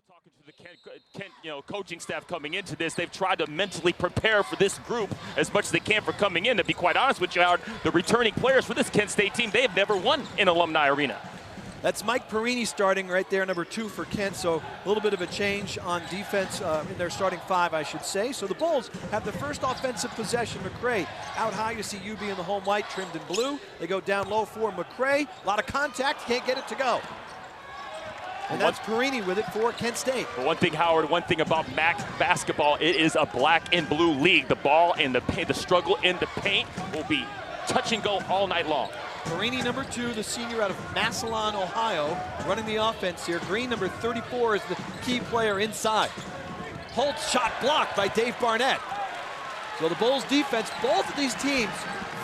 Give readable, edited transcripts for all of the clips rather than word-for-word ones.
Talking to the Kent coaching staff coming into this, they've tried to mentally prepare for this group as much as they can for coming in. To be quite honest with you, Howard, the returning players for this Kent State team, they have never won in Alumni Arena. That's Mike Perini starting right there, number 2 for Kent. So a little bit of a change on defense in their starting 5, I should say. So the Bulls have the first offensive possession. McCray out high. You see UB in the home white, trimmed in blue. They go down low for McCray. A lot of contact. Can't get it to go. And that's Perini with it for Kent State. But one thing, Howard, one thing about MAC basketball, it is a black and blue league. The ball and the paint, the struggle in the paint will be touch and go all night long. Perini, number 2, the senior out of Massillon, Ohio, running the offense here. Green, number 34, is the key player inside. Holt's shot blocked by Dave Barnett. So the Bulls defense, both of these teams,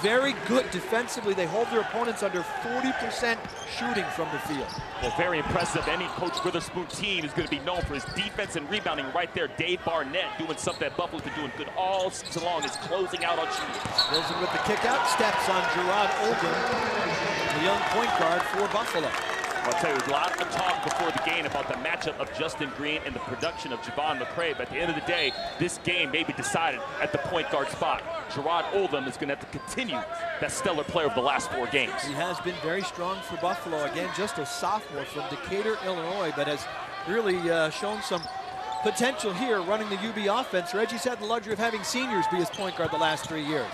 very good defensively. They hold their opponents under 40% shooting from the field. Well, very impressive. Any Coach Witherspoon team is going to be known for his defense and rebounding right there. Dave Barnett doing something that Buffalo's been doing good all season long, is closing out on shooters. Wilson with the kick out, steps on Gerard Oldham, the young point guard for Buffalo. I'll tell you, a lot of talk before the game about the matchup of Justin Green and the production of Javon McCray, but at the end of the day, this game may be decided at the point guard spot. Gerard Oldham is going to have to continue that stellar player of the last 4 games. He has been very strong for Buffalo. Again, just a sophomore from Decatur, Illinois, but has really shown some potential here running the UB offense. Reggie's had the luxury of having seniors be his point guard the last 3 years.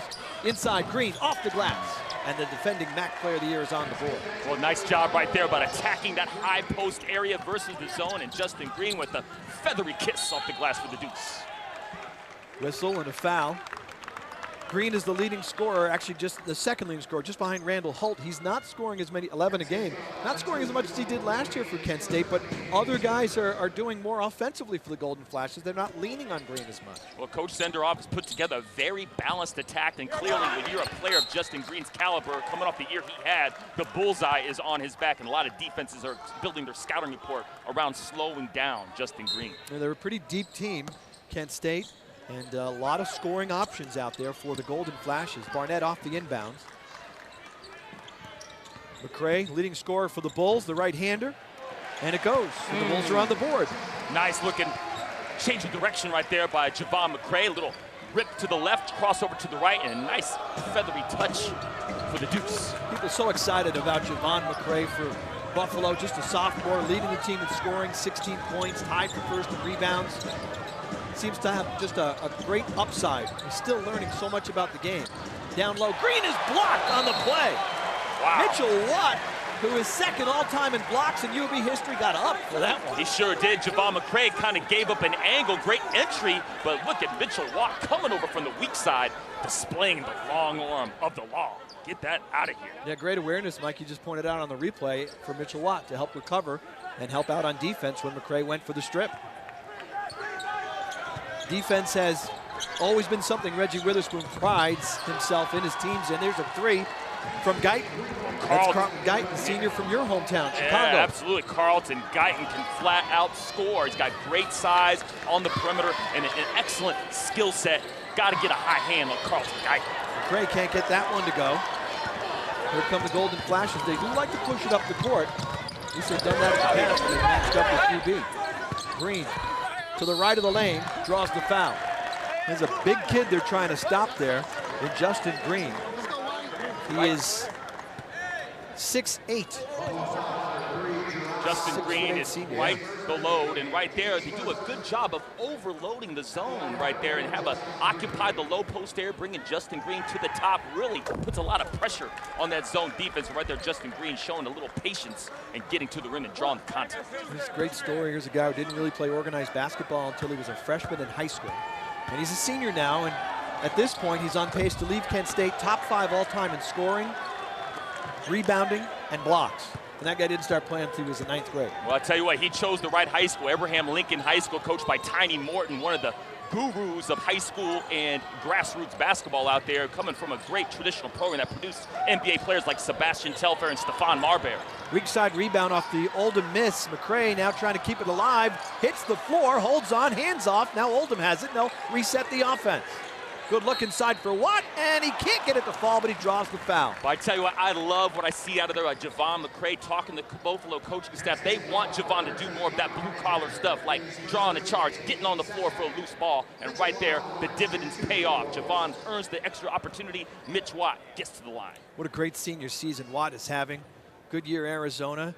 Inside, Green off the glass. And the defending MAC Player of the Year is on the board. Well, nice job right there about attacking that high post area versus the zone, and Justin Green with a feathery kiss off the glass for the Dukes. Whistle and a foul. Green is the leading scorer, actually just the second leading scorer, just behind Randall Holt. He's not scoring as many, 11 a game, not scoring as much as he did last year for Kent State, but other guys are doing more offensively for the Golden Flashes. They're not leaning on Green as much. Well, Coach Senderoff has put together a very balanced attack, and clearly when you're a player of Justin Green's caliber, coming off the year he had, the bullseye is on his back, and a lot of defenses are building their scouting report around slowing down Justin Green. They're a pretty deep team, Kent State. And a lot of scoring options out there for the Golden Flashes. Barnett off the inbounds. McCray, leading scorer for the Bulls, the right-hander. And it goes. And the Bulls are on the board. Nice looking change of direction right there by Javon McCray. A little rip to the left, crossover to the right, and a nice feathery touch for the Dukes. People so excited about Javon McCray for Buffalo. Just a sophomore, leading the team in scoring, 16 points, tied for first in rebounds. Seems to have just a great upside. He's still learning so much about the game. Down low, Green is blocked on the play. Wow. Mitchell Watt, who is second all-time in blocks in UB history, got up for that one. He sure did. Javon McCray kind of gave up an angle, great entry, but look at Mitchell Watt coming over from the weak side, displaying the long arm of the law. Get that out of here. Yeah, great awareness, Mike. You just pointed out on the replay for Mitchell Watt to help recover and help out on defense when McCray went for the strip. Defense has always been something Reggie Witherspoon prides himself in his teams, and there's a 3 from Guyton. That's Carlton Guyton, senior from your hometown, Chicago. Yeah, absolutely. Carlton Guyton can flat out score. He's got great size on the perimeter and an excellent skill set. Got to get a high hand on Carlton Guyton. McCray can't get that one to go. Here come the Golden Flashes. They do like to push it up the court. At least they've done that in the past when they matched up with UB. Green to the right of the lane, draws the foul. There's a big kid they're trying to stop there in Justin Green. He is 6'8". Justin Green is right the load, and right there they do a good job of overloading the zone right there and have occupied the low post area, bringing Justin Green to the top. Really puts a lot of pressure on that zone defense. Right there, Justin Green showing a little patience and getting to the rim and drawing the contact. This is a great story. Here's a guy who didn't really play organized basketball until he was a freshman in high school. And he's a senior now, and at this point he's on pace to leave Kent State top 5 all-time in scoring, rebounding, and blocks. And that guy didn't start playing until he was in 9th grade. Well, I tell you what, he chose the right high school, Abraham Lincoln High School, coached by Tiny Morton, one of the gurus of high school and grassroots basketball out there, coming from a great traditional program that produced NBA players like Sebastian Telfair and Stephon Marbury. Weak side rebound off the Oldham miss. McCray now trying to keep it alive, hits the floor, holds on, hands off. Now Oldham has it. They'll reset the offense. Good look inside for Watt, and he can't get it to fall, but he draws the foul. But I tell you what, I love what I see out of there. Javon McCray talking to the Buffalo coaching staff. They want Javon to do more of that blue-collar stuff, like drawing a charge, getting on the floor for a loose ball, and right there, the dividends pay off. Javon earns the extra opportunity. Mitch Watt gets to the line. What a great senior season Watt is having. Goodyear, Arizona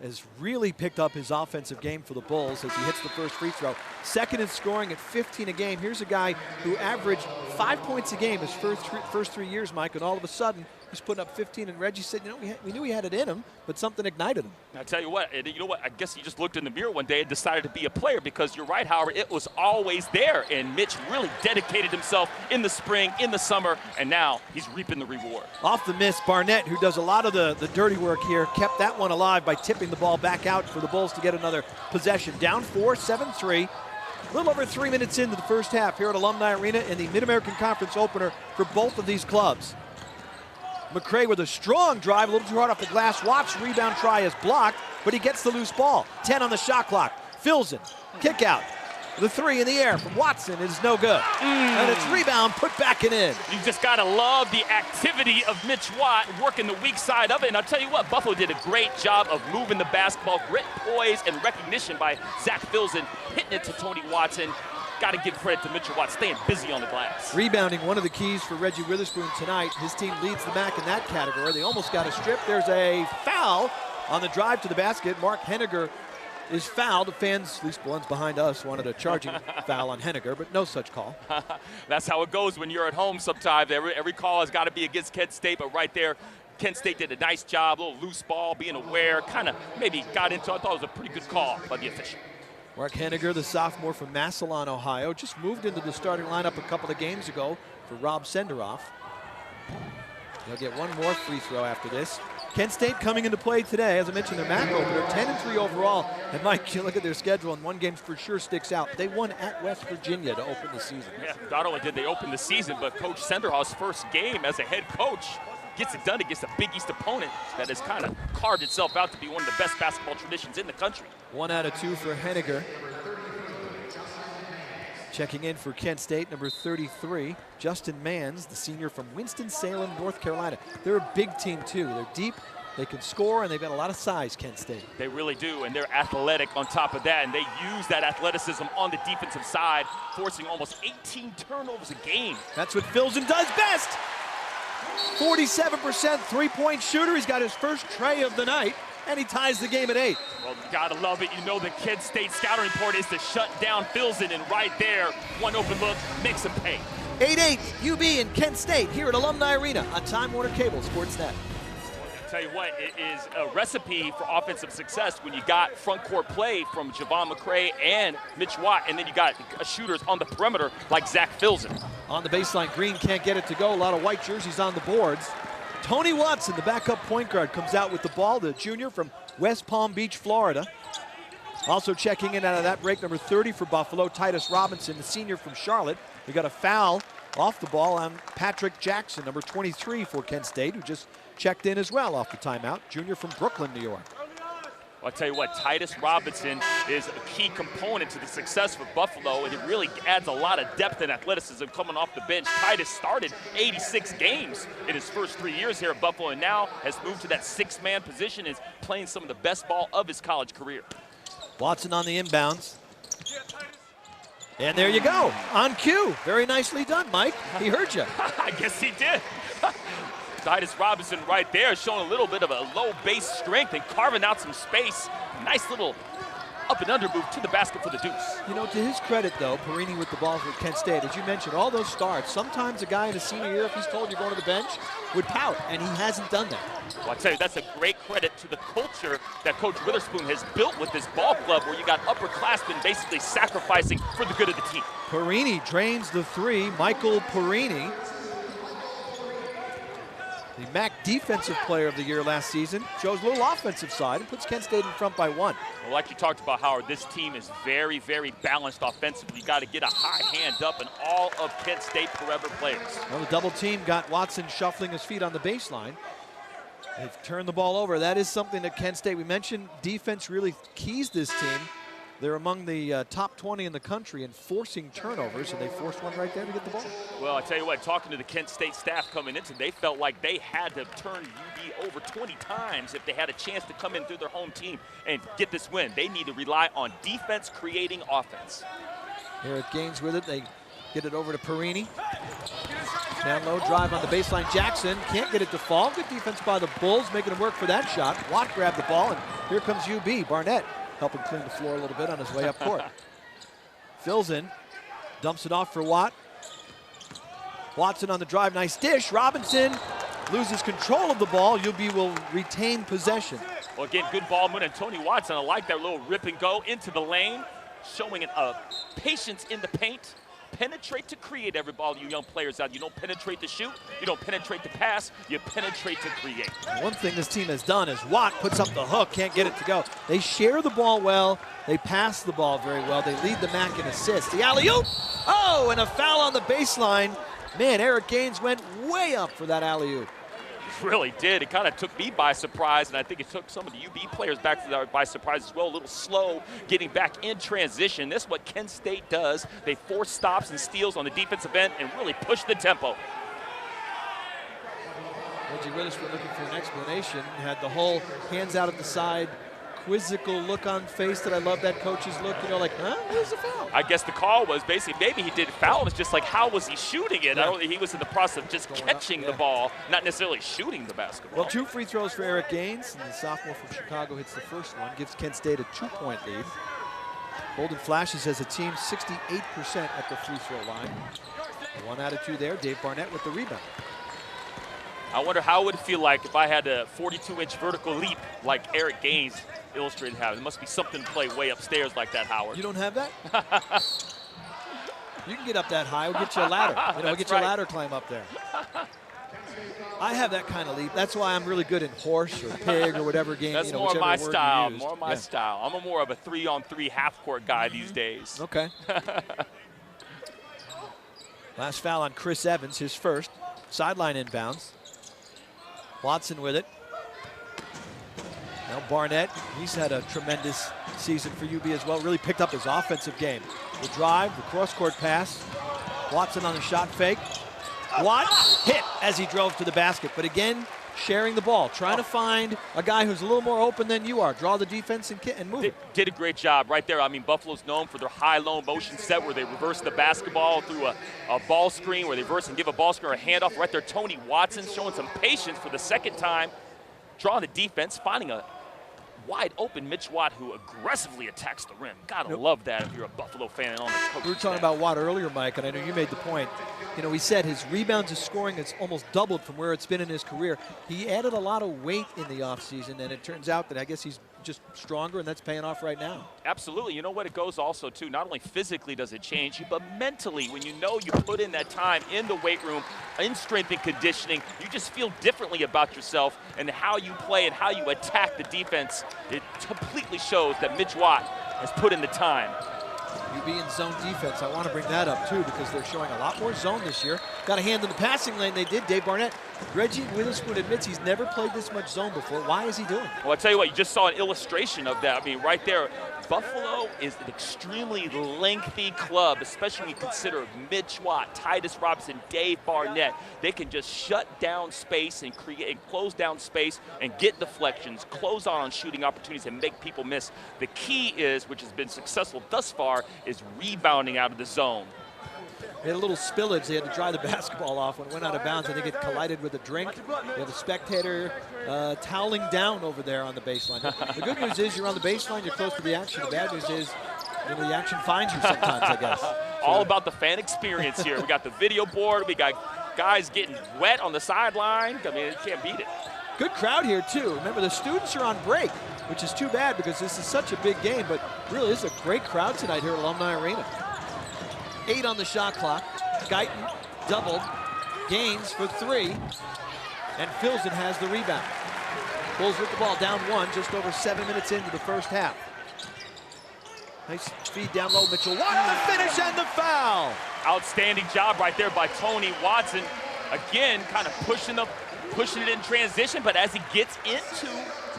has really picked up his offensive game for the Bulls as he hits the first free throw. Second in scoring at 15 a game. Here's a guy who averaged 5 points a game his first 3 years, Mike, and all of a sudden he's putting up 15. And Reggie said, you know, we knew he had it in him, but something ignited him. I tell you what, I guess he just looked in the mirror one day and decided to be a player, because you're right, Howard, it was always there. And Mitch really dedicated himself in the spring, in the summer, and now he's reaping the reward. Off the miss, Barnett, who does a lot of the dirty work here, kept that one alive by tipping the ball back out for the Bulls to get another possession. Down 4, 7-3. A little over 3 minutes into the first half here at Alumni Arena in the Mid-American Conference opener for both of these clubs. McCray with a strong drive, a little too hard off the glass. Watts' rebound try is blocked, but he gets the loose ball. 10 on the shot clock. Filson, kick out. The three in the air from Watson is no good. And it's rebound put back and in. You just got to love the activity of Mitch Watt working the weak side of it. And I'll tell you what, Buffalo did a great job of moving the basketball. Great poise and recognition by Zach Filson, hitting it to Tony Watson. Got to give credit to Mitchell Watt staying busy on the glass. Rebounding, one of the keys for Reggie Witherspoon tonight. His team leads the MAC in that category. They almost got a strip. There's a foul on the drive to the basket. Mark Henniger is fouled. The fans, at least the ones behind us, wanted a charging foul on Henniger, but no such call. That's how it goes when you're at home sometimes. Every call has got to be against Kent State, but right there, Kent State did a nice job, a little loose ball, being aware, kind of maybe got into it. I thought it was a pretty good call by the official. Mark Henniger, the sophomore from Massillon, Ohio, just moved into the starting lineup a couple of games ago for Rob Senderoff. They'll get one more free throw after this. Kent State coming into play today. As I mentioned, their MAC opener, 10-3 overall. And Mike, you look at their schedule, and one game for sure sticks out. They won at West Virginia to open the season. Yeah, not only did they open the season, but Coach Senderoff's first game as a head coach gets it done against a Big East opponent that has kind of carved itself out to be one of the best basketball traditions in the country. 1 out of 2 for Henniger. Checking in for Kent State, number 33, Justin Manns, the senior from Winston-Salem, North Carolina. They're a big team, too. They're deep, they can score, and they've got a lot of size, Kent State. They really do, and they're athletic on top of that, and they use that athleticism on the defensive side, forcing almost 18 turnovers a game. That's what Filson does best. 47% three-point shooter. He's got his first tray of the night, and he ties the game at 8. Well, you gotta love it. You know the Kent State scouting report is to shut down Filson, and right there, one open look makes him pay. 8-8, UB and Kent State here at Alumni Arena on Time Warner Cable Sportsnet. I'll tell you what, it is a recipe for offensive success when you got front court play from Javon McCray and Mitch Watt, and then you got shooters on the perimeter like Zach Filson. On the baseline, Green can't get it to go. A lot of white jerseys on the boards. Tony Watson, the backup point guard, comes out with the ball, the junior from West Palm Beach, Florida. Also checking in out of that break, number 30 for Buffalo, Titus Robinson, the senior from Charlotte. We got a foul off the ball on Patrick Jackson, number 23 for Kent State, who just checked in as well off the timeout, junior from Brooklyn, New York. I'll tell you what, Titus Robinson is a key component to the success for Buffalo, and it really adds a lot of depth and athleticism coming off the bench. Titus started 86 games in his first 3 years here at Buffalo, and now has moved to that 6-man position and is playing some of the best ball of his college career. Watson on the inbounds. And there you go, on cue. Very nicely done, Mike. He heard you. I guess he did. Titus Robinson right there showing a little bit of a low base strength and carving out some space. Nice little up and under move to the basket for the Deuce. You know, to his credit, though, Perini with the ball for Kent State, as you mentioned, all those starts, sometimes a guy in his senior year, if he's told you're going to the bench, would pout, and he hasn't done that. Well, I tell you, that's a great credit to the culture that Coach Witherspoon has built with this ball club, where you got upperclassmen basically sacrificing for the good of the team. Perini drains the three. Michael Perini, the MAC Defensive Player of the Year last season, shows a little offensive side and puts Kent State in front by 1. Well, like you talked about, Howard, this team is very, very balanced offensively. You got to get a high hand up, and all of Kent State forever players. Well, the double team got Watson shuffling his feet on the baseline. They've turned the ball over. That is something that Kent State, we mentioned, defense really keys this team. They're among the top 20 in the country in forcing turnovers, and they forced one right there to get the ball. Well, I tell you what, talking to the Kent State staff coming into, they felt like they had to turn UB over 20 times if they had a chance to come in through their home team and get this win. They need to rely on defense creating offense. Eric Gaines with it. They get it over to Perini. Down low, drive on the baseline. Jackson can't get it to fall. Good defense by the Bulls, making him work for that shot. Watt grabbed the ball, and here comes UB. Barnett helping clean the floor a little bit on his way up court. Fills in, dumps it off for Watt. Watson on the drive, nice dish. Robinson loses control of the ball. UB will retain possession. Well, again, good ball movement, and Tony Watson, I like that little rip and go into the lane, showing patience in the paint. Penetrate to create, every ball, you young players out. You don't penetrate to shoot, you don't penetrate to pass, you penetrate to create. One thing this team has done is Watt puts up the hook, can't get it to go. They share the ball well, they pass the ball very well, they lead the MAC in assists. The alley-oop, oh, and a foul on the baseline. Man, Eric Gaines went way up for that alley-oop. Really did. It kind of took me by surprise, and I think it took some of the UB players back by surprise as well. A little slow getting back in transition. This is what Kent State does. They force stops and steals on the defensive end and really push the tempo. Reggie Witherspoon looking for an explanation. Had the whole hands out at the side, quizzical look on face that I love that coach's look. You know, like, huh? Where's the foul? I guess the call was basically maybe he did foul. It's just like, how was he shooting it? Yeah. I don't think he was in the process of just catching the ball, not necessarily shooting the basketball. Well, 2 free throws for Eric Gaines, and the sophomore from Chicago hits the first one, gives Kent State a 2-point lead. Golden Flashes as a team 68% at the free throw line. 1 out of 2 there. Dave Barnett with the rebound. I wonder how it would feel like if I had a 42-inch vertical leap like Eric Gaines illustrated how. There must be something to play way upstairs like that, Howard. You don't have that? You can get up that high. We'll get you a ladder. We'll get you a ladder climb up there. I have that kind of leap. That's why I'm really good in horse or pig or whatever game. That's more my style. More my style. I'm more of a 3-on-3 half-court guy these days. Okay. Last foul on Chris Evans, his first. Sideline inbounds. Watson with it. Now Barnett, he's had a tremendous season for UB as well. Really picked up his offensive game. The drive, the cross-court pass. Watson on the shot fake. Watt hit as he drove to the basket. But again, sharing the ball, trying to find a guy who's a little more open than you are. Draw the defense and move it. Did a great job right there. I mean, Buffalo's known for their high-low motion set where they reverse the basketball through a ball screen, where they reverse and give a ball screen or a handoff. Right there, Tony Watson showing some patience for the second time. Drawing the defense, finding a wide open Mitch Watt who aggressively attacks the rim. Gotta love that if you're a Buffalo fan and on the coaching We were talking about Watt earlier, Mike, and I know you made the point. You know, we said his rebounds, his scoring has almost doubled from where it's been in his career. He added a lot of weight in the offseason, and it turns out that I guess he's just stronger, and that's paying off right now. Absolutely. You know what, it goes also, too, not only physically does it change you, but mentally, when you know you put in that time in the weight room, in strength and conditioning, you just feel differently about yourself and how you play and how you attack the defense. It completely shows that Mitch Watt has put in the time. UB in zone defense, I want to bring that up too because they're showing a lot more zone this year. Got a hand in the passing lane, they did. Dave Barnett. Reggie Witherspoon admits he's never played this much zone before. Why is he doing it? Well, I tell you what, you just saw an illustration of that. I mean, right there, Buffalo is an extremely lengthy club, especially when you consider Mitch Watt, Titus Robinson, Dave Barnett. They can just shut down space and create and close down space and get deflections, close on shooting opportunities and make people miss. The key is, which has been successful thus far, is rebounding out of the zone. They had a little spillage. They had to dry the basketball off when it went out of bounds. I think it collided with a drink. You have a spectator toweling down over there on the baseline. The good news is you're on the baseline, you're close to the action. The bad news is the action finds you sometimes, I guess. All about the fan experience here. We got the video board. We got guys getting wet on the sideline. I mean, you can't beat it. Good crowd here, too. Remember, the students are on break, which is too bad because this is such a big game, but really, this is a great crowd tonight here at Alumni Arena. 8 on the shot clock. Guyton doubled. Gaines for 3. And Filson has the rebound. Bulls with the ball down 1, just over 7 minutes into the first half. Nice feed down low. Mitchell Watt, the finish and the foul. Outstanding job right there by Tony Watson. Again, kind of pushing it in transition, but as he gets into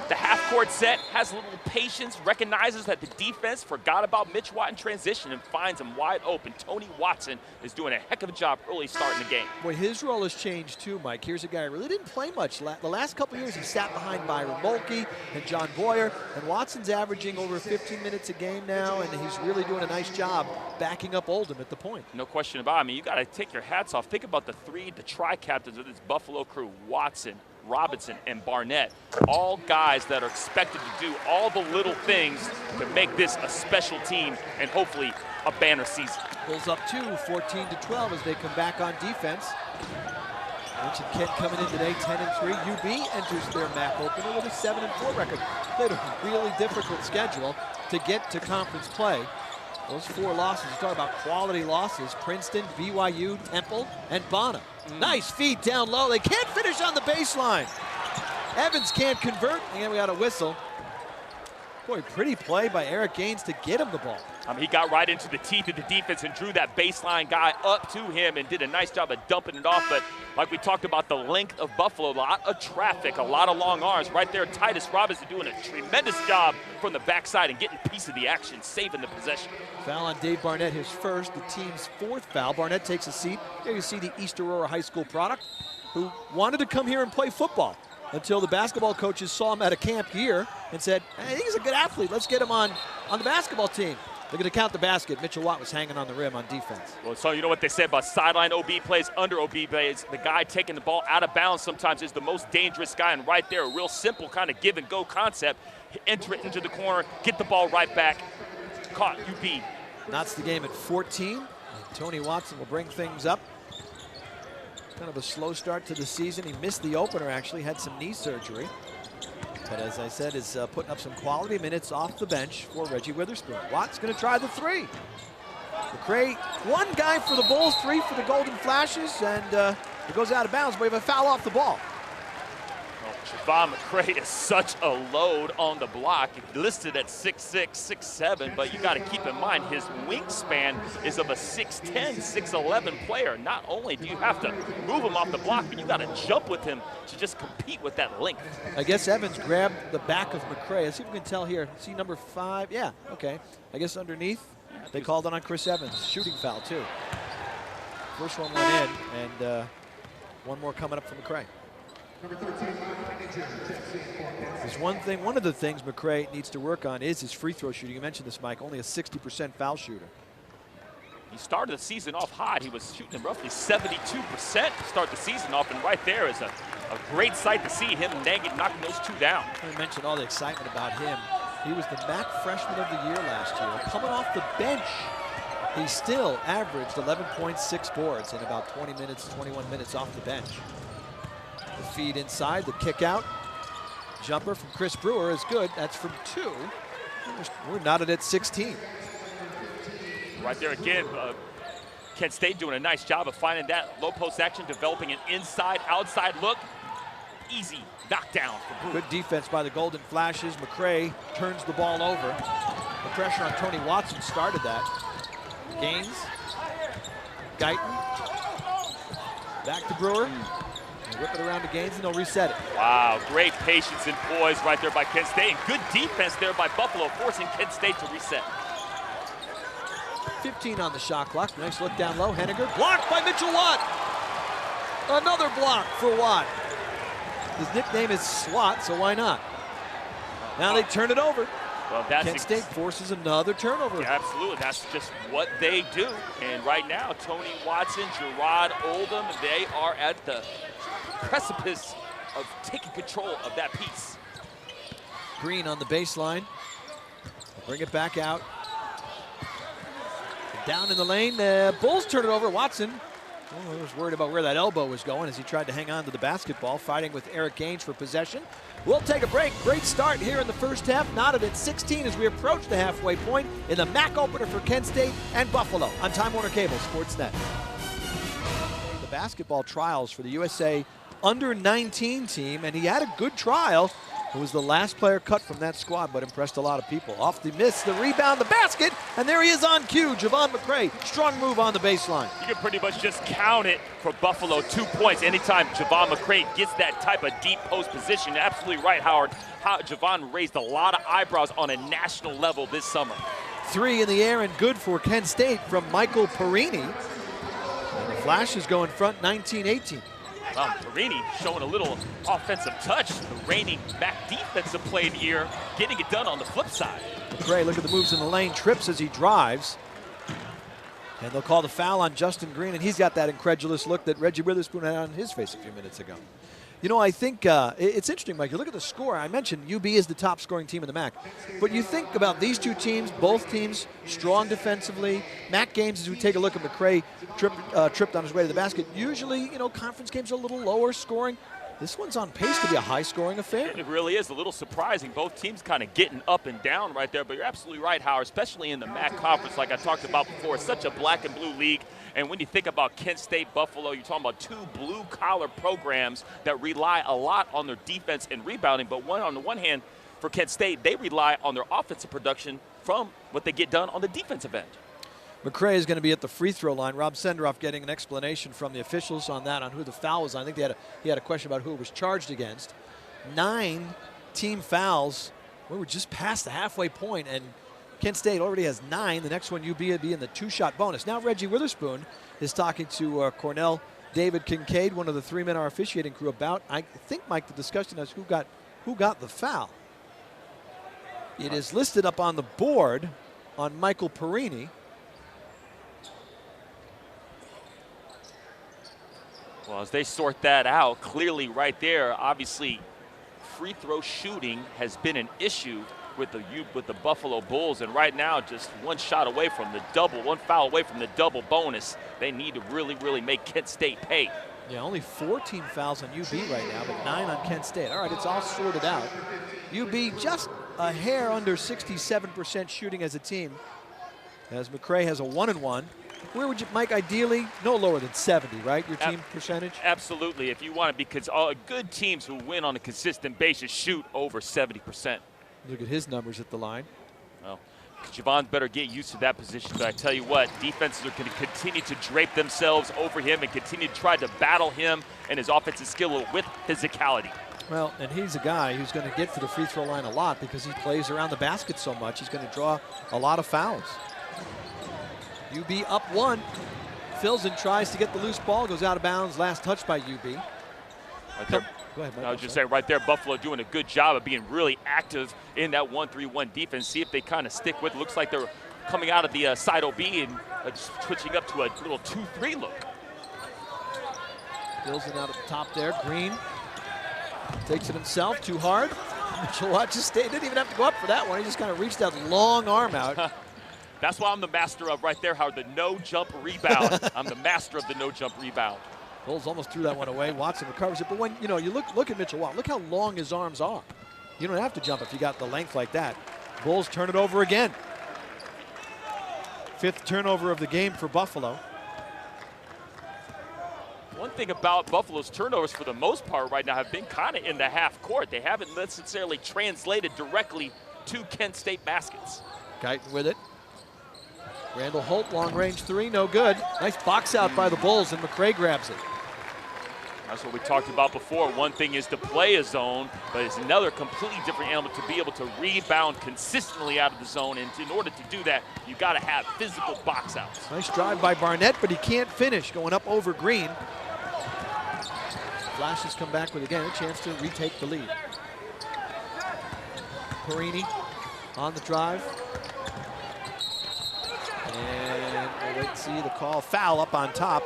the half-court set, has a little patience, recognizes that the defense forgot about Mitch Watt in transition and finds him wide open. Tony Watson is doing a heck of a job early starting the game. Boy, his role has changed too, Mike. Here's a guy who really didn't play much. The last couple years, he sat behind Byron Mulkey and John Boyer, and Watson's averaging over 15 minutes a game now, and he's really doing a nice job backing up Oldham at the point. No question about it. I mean, you got to take your hats off. Think about the tri-captains of this Buffalo crew: Watson, Robinson, and Barnett. All guys that are expected to do all the little things to make this a special team and hopefully a banner season. Bulls up 14-12 as they come back on defense. Mentioned Kent coming in today, 10-3. UB enters their MAC opener with a 7-4 record. Played a really difficult schedule to get to conference play. Those 4 losses, you talk about quality losses: Princeton, BYU, Temple, and Bonham. Nice feed down low. They can't finish on the baseline. Evans can't convert, and we got a whistle. Boy, pretty play by Eric Gaines to get him the ball. He got right into the teeth of the defense and drew that baseline guy up to him and did a nice job of dumping it off. But like we talked about, the length of Buffalo, a lot of traffic, a lot of long arms. Right there, Titus Robinson doing a tremendous job from the backside and getting a piece of the action, saving the possession. Foul on Dave Barnett, his first, the team's 4th foul. Barnett takes a seat. Here you see the East Aurora High School product who wanted to come here and play football until the basketball coaches saw him at a camp here and said, hey, he's a good athlete. Let's get him on the basketball team. They're going to count the basket. Mitchell Watt was hanging on the rim on defense. Well, so you know what they said about sideline OB plays, under OB plays. The guy taking the ball out of bounds sometimes is the most dangerous guy. And right there, a real simple kind of give and go concept. Enter it into the corner, get the ball right back. Caught UB. Knots the game at 14. And Tony Watson will bring things up. Kind of a slow start to the season. He missed the opener, actually, had some knee surgery. But as I said, is putting up some quality minutes off the bench for Reggie Witherspoon. Watt's going to try the 3. McCray, 1 guy for the Bulls, 3 for the Golden Flashes, and it goes out of bounds, but we have a foul off the ball. Javon McCray is such a load on the block. Listed at 6'6", 6'7", but you got to keep in mind his wingspan is of a 6'10", 6'11 player. Not only do you have to move him off the block, but you got to jump with him to just compete with that length. I guess Evans grabbed the back of McCray. Let's see if we can tell here. See number 5? Yeah, okay. I guess underneath, they called it on Chris Evans. Shooting foul, too. First one went in, and one more coming up from McCray. There's one of the things McCray needs to work on is his free throw shooting. You mentioned this, Mike, only a 60% foul shooter. He started the season off hot. He was shooting roughly 72% to start the season off, and right there is a great sight to see him knocking those 2 down. I mentioned all the excitement about him. He was the MAC Freshman of the Year last year. Coming off the bench, he still averaged 11.6 boards in about 21 minutes off the bench. The feed inside, the kick out. Jumper from Chris Brewer is good. That's from 2. We're knotted at 16. Right there again, Kent State doing a nice job of finding that low post action, developing an inside-outside look. Easy knockdown for Brewer. Good defense by the Golden Flashes. McCray turns the ball over. The pressure on Tony Watson started that. Gaines. Guyton. Back to Brewer. Whip it around to Gaines, and they'll reset it. Wow, great patience and poise right there by Kent State. And good defense there by Buffalo, forcing Kent State to reset. 15 on the shot clock. Nice look down low. Henniger blocked by Mitchell Watt. Another block for Watt. His nickname is SWAT, so why not? Now they turn it over. Well, that's Kent State forces another turnover. Yeah, absolutely. That's just what they do. And right now, Tony Watson, Gerard Oldham, they are at the precipice of taking control of that piece. Green on the baseline. Bring it back out. Down in the lane. The Bulls turn it over. Watson was worried about where that elbow was going as he tried to hang on to the basketball, fighting with Eric Gaines for possession. We'll take a break. Great start here in the first half. Knotted at 16 as we approach the halfway point in the MAC opener for Kent State and Buffalo on Time Warner Cable Sportsnet. The basketball trials for the USA under-19 team, and he had a good trial who was the last player cut from that squad, but impressed a lot of people. Off the miss, the rebound, the basket, and there he is on cue. Javon McCray, strong move on the baseline. You can pretty much just count it for Buffalo, 2 points. Anytime Javon McCray gets that type of deep post position. Absolutely right, Howard. Javon raised a lot of eyebrows on a national level this summer. 3 in the air and good for Kent State from Michael Perini. And the Flashes go in front 19-18. Perini showing a little offensive touch. The reigning MAC defensive player of the year, getting it done on the flip side. McCray, look at the moves in the lane, trips as he drives. And they'll call the foul on Justin Green, and he's got that incredulous look that Reggie Witherspoon had on his face a few minutes ago. You know, I think it's interesting, Mike. You look at the score. I mentioned UB is the top scoring team in the MAC. But you think about these two teams, both teams strong defensively. MAC games, as we take a look at McCray tripped on his way to the basket. Usually, you know, conference games are a little lower scoring. This one's on pace to be a high-scoring affair. It really is a little surprising. Both teams kind of getting up and down right there. But you're absolutely right, Howard, especially in the MAC conference, like I talked about before. It's such a black and blue league. And when you think about Kent State, Buffalo, you're talking about 2 blue-collar programs that rely a lot on their defense and rebounding. But on the one hand, for Kent State, they rely on their offensive production from what they get done on the defensive end. McCray is going to be at the free throw line. Rob Senderoff getting an explanation from the officials on that, on who the foul was on. I think he had a question about who it was charged against. 9 team fouls. We're just past the halfway point, and Kent State already has 9. The next one, UB, would be in the 2-shot bonus. Now Reggie Witherspoon is talking to Cornell David Kincaid, one of the 3 men on our officiating crew, about, I think, Mike, the discussion is who got the foul. It is listed up on the board on Michael Perini. Well, as they sort that out, clearly right there, obviously, free throw shooting has been an issue with the Buffalo Bulls, and right now, just 1 shot away from the double, 1 foul away from the double bonus. They need to really, really make Kent State pay. Yeah, only 14 fouls on UB right now, but 9 on Kent State. All right, it's all sorted out. UB just a hair under 67% shooting as a team, as McCray has a 1-and-1. Where would you, Mike, ideally, no lower than 70, right, your team percentage? Absolutely, if you want it, because all good teams who win on a consistent basis shoot over 70%. Look at his numbers at the line. Well, Javon better get used to that position, but I tell you what, defenses are going to continue to drape themselves over him and continue to try to battle him and his offensive skill with physicality. Well, and he's a guy who's going to get to the free throw line a lot because he plays around the basket so much. He's going to draw a lot of fouls. UB up 1. Filson tries to get the loose ball, goes out of bounds. Last touch by UB. Right there. Go ahead, Mike. I was just saying right there, Buffalo doing a good job of being really active in that 1-3-1 defense. See if they kind of stick with it. Looks like they're coming out of the side OB and switching up to a little 2-3 look. Filson out at the top there. Green takes it himself, too hard. Mitchell State didn't even have to go up for that one. He just kind of reached that long arm out. That's why I'm the master of right there, Howard, the no-jump rebound. I'm the master of the no-jump rebound. Bulls almost threw that one away. Watson recovers it. But when, you know, you look at Mitchell Watt, look how long his arms are. You don't have to jump if you got the length like that. Bulls turn it over again. 5th turnover of the game for Buffalo. One thing about Buffalo's turnovers for the most part right now have been kind of in the half court. They haven't necessarily translated directly to Kent State baskets. Guyton with it. Randall Holt, long range 3, no good. Nice box out by the Bulls, and McCray grabs it. That's what we talked about before. One thing is to play a zone, but it's another completely different animal to be able to rebound consistently out of the zone. And in order to do that, you got to have physical box outs. Nice drive by Barnett, but he can't finish, going up over Green. Flashes come back with, again, a chance to retake the lead. Perini on the drive. And we'll wait to see the call. Foul up on top.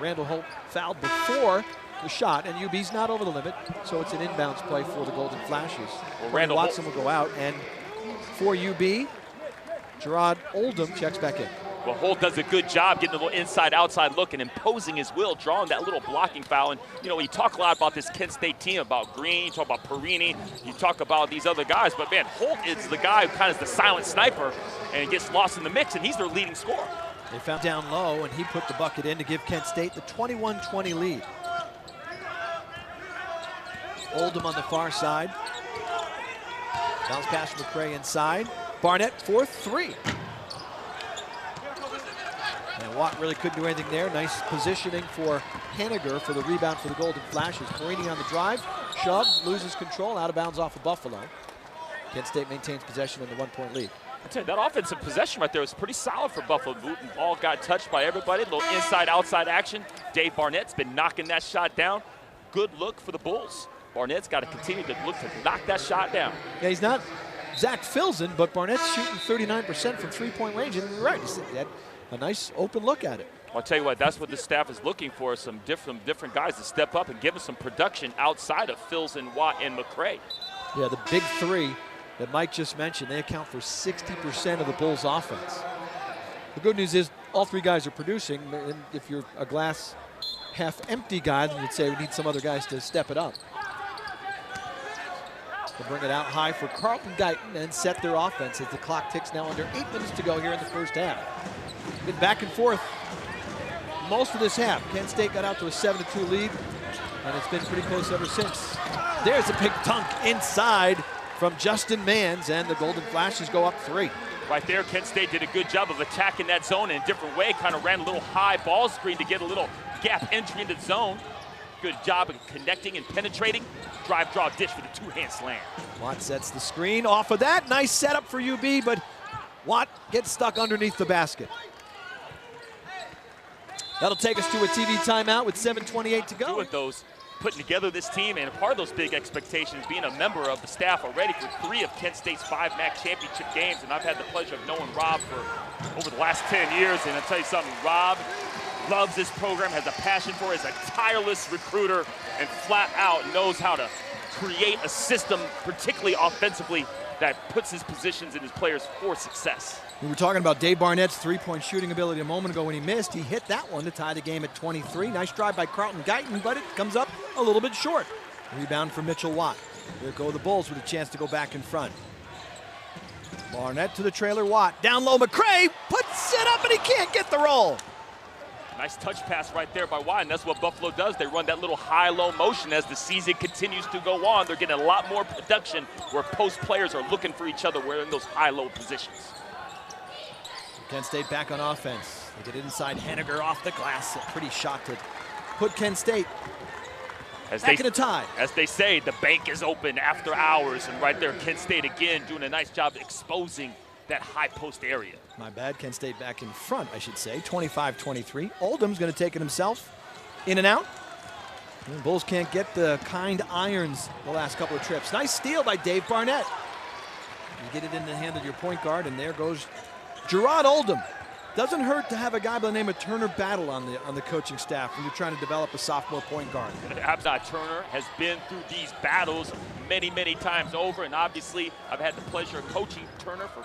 Randall Holt fouled before the shot, and UB's not over the limit, so it's an inbounds play for the Golden Flashes. Well, Randall Watson will go out, and for UB, Gerard Oldham checks back in. Well, Holt does a good job getting a little inside-outside look and imposing his will, drawing that little blocking foul. And, you know, you talk a lot about this Kent State team, about Green, you talk about Perini, you talk about these other guys, but, man, Holt is the guy who kind of is the silent sniper and gets lost in the mix, and he's their leading scorer. They found down low, and he put the bucket in to give Kent State the 21-20 lead. Oldham on the far side. Bounce pass from McCray inside. Barnett for 3. And Watt really couldn't do anything there. Nice positioning for Henniger for the rebound for the Golden Flashes. Perini on the drive, shove, loses control, out of bounds off of Buffalo. Kent State maintains possession in the 1-point lead. I tell you, that offensive possession right there was pretty solid for Buffalo. Ball got touched by everybody. A little inside-outside action. Dave Barnett's been knocking that shot down. Good look for the Bulls. Barnett's got to continue to look to knock that shot down. Yeah, he's not Zach Filzen, but Barnett's shooting 39% from three-point range. And you're right, he had a nice open look at it. I'll tell you what, that's what the staff is looking for, some different guys to step up and give us some production outside of Filzen, Watt, and McCray. Yeah, the big 3 that Mike just mentioned, they account for 60% of the Bulls' offense. The good news is all 3 guys are producing, and if you're a glass half empty guy, then you'd say we need some other guys to step it up. They'll bring it out high for Carlton Guyton and set their offense as the clock ticks now under 8 minutes to go here in the first half. Been back and forth most of this half. Kent State got out to a 7-2 lead, and it's been pretty close ever since. There's a big dunk inside from Justin Mans, and the Golden Flashes go up 3. Right there, Kent State did a good job of attacking that zone in a different way, kind of ran a little high ball screen to get a little gap entry into the zone. Good job of connecting and penetrating. Drive, draw, dish for the 2-hand slam. Watt sets the screen off of that. Nice setup for UB, but Watt gets stuck underneath the basket. That'll take us to a TV timeout with 7:28 to go. With those, putting together this team, and part of those big expectations, being a member of the staff already for 3 of Kent State's 5 MAC championship games, and I've had the pleasure of knowing Rob for over the last 10 years, and I'll tell you something, Rob loves this program, has a passion for it, is a tireless recruiter, and flat out knows how to create a system, particularly offensively, that puts his positions and his players for success. We were talking about Dave Barnett's three-point shooting ability a moment ago when he missed. He hit that one to tie the game at 23. Nice drive by Carlton Guyton, but it comes up a little bit short. Rebound for Mitchell Watt. Here go the Bulls with a chance to go back in front. Barnett to the trailer, Watt. Down low, McCray puts it up, and he can't get the roll. Nice touch pass right there by Watt, and that's what Buffalo does. They run that little high-low motion as the season continues to go on. They're getting a lot more production where post players are looking for each other. We're in those high-low positions. Kent State back on offense. They get it inside Henniger off the glass. A pretty shot to put Kent State back in a tie. As they say, the bank is open after hours, and right there, Kent State again doing a nice job exposing that high post area. My bad, Kent State back in front, I should say, 25-23. Oldham's going to take it himself, in and out. And the Bulls can't get the kind irons the last couple of trips. Nice steal by Dave Barnett. You get it in the hand of your point guard, and there goes Gerard Oldham. Doesn't hurt to have a guy by the name of Turner Battle on the coaching staff when you're trying to develop a sophomore point guard. Abzai Turner has been through these battles many, many times over, and obviously I've had the pleasure of coaching Turner for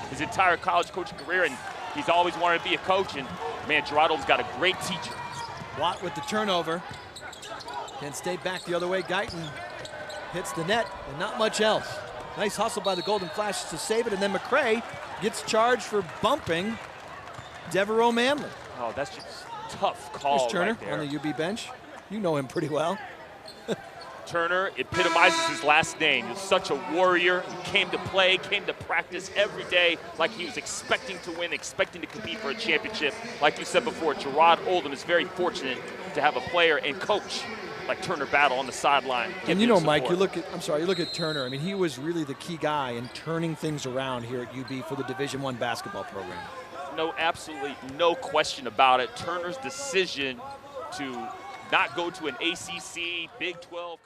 his entire college coaching career, and he's always wanted to be a coach, and man, Gerard Oldham's got a great teacher. Watt with the turnover. Kent State back the other way. Guyton hits the net, and not much else. Nice hustle by the Golden Flashes to save it, and then McCray gets charged for bumping Devereaux Manley. Oh, that's just a tough call. Here's Turner right there on the UB bench. You know him pretty well. Turner epitomizes his last name. He was such a warrior. He came to play, came to practice every day like he was expecting to win, expecting to compete for a championship. Like you said before, Gerard Oldham is very fortunate to have a player and coach like Turner Battle on the sideline. And you know, Mike, you look at Turner. I mean, he was really the key guy in turning things around here at UB for the Division I basketball program. No, absolutely no question about it. Turner's decision to not go to an ACC, Big 12